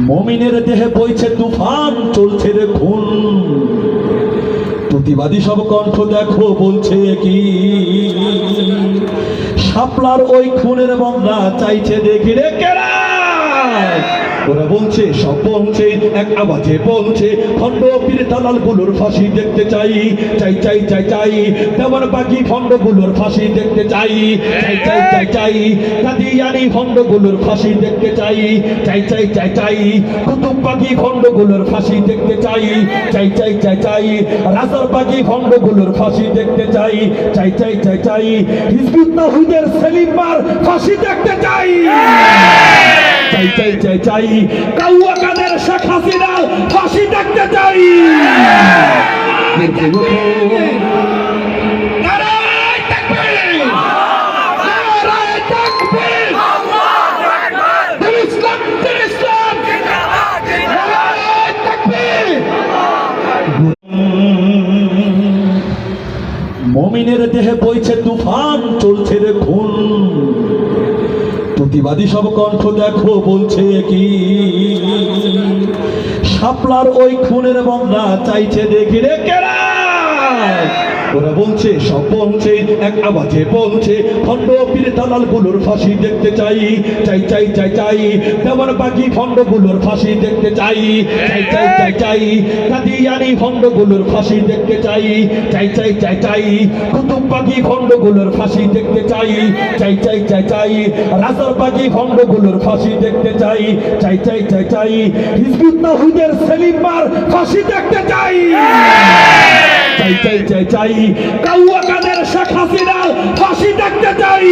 মুমিনের দেহে বইছে তুফান, চলছে রে খুন। প্রতিবাদী সব কণ্ঠ দেখো বলছে কি, শাপলার ওই খুনের বন্যা চাইছে দেখি রে কেরা। ওরা বলছে, সব বলছে, এক আওয়াজে বলছে, খন্ড পীর দালাল গুলোর ফাঁসি দেখতে চাই, চাই চাই চাই চাই। দেওয়ার বাকি খন্ড গুলোর ফাঁসি দেখতে চাই, চাই চাই চাই চাই। কাদিয়ানি খন্ড গুলোর ফাঁসি দেখতে চাই, চাই চাই চাই চাই। কুতুব বাকি খন্ড গুলোর ফাঁসি দেখতে চাই, চাই চাই চাই চাই। রাজার বাকি খন্ড গুলোর ফাঁসি দেখতে চাই, চাই চাই চাই চাই। হিজবুত তাওহীদের সেলিম মার ফাঁসি দেখতে চাই, চাই চাই চাই চাই। কাউয়া কাদের শেখ হাসিনার ফাঁসি দেখতে চাই। নারায়ে তাকবীর, নারায়ে তাকবীর, দিন ইসলাম, দিন ইসলাম, নারায়ে তাকবীর। মুমিনের দেহে বইছে তুফান, চলছে রে খুন। প্রতিবাদী সব কণ্ঠ দেখো বলছে কি, শাপলার ওই খুনের বন্যা চাইছে দেখি রে কেরা। ওরা বলছে, সব বলছে, এক আওয়াজে বলছে, খন্ড পীর দালাল গুলোর ফাঁসি দেখতে চাই, চাই চাই চাই চাই। দেওয়ার বাকি খন্ড গুলোর ফাঁসি দেখতে চাই, চাই চাই চাই চাই। কাদিয়ানি খন্ড গুলোর ফাঁসি দেখতে চাই, চাই চাই চাই চাই। কুতুব বাকি খন্ড গুলোর ফাঁসি দেখতে চাই, চাই চাই চাই চাই। রাজার বাকি খন্ড গুলোর ফাঁসি দেখতে চাই, চাই চাই চাই চাই। হিজবুত তাওহীদের সেলিম মার ফাঁসি দেখতে চাই, চাই চাই চাই চাই। কাউয়া কাদের শেখ হাসিনার ফাঁসি দেখতে চাই।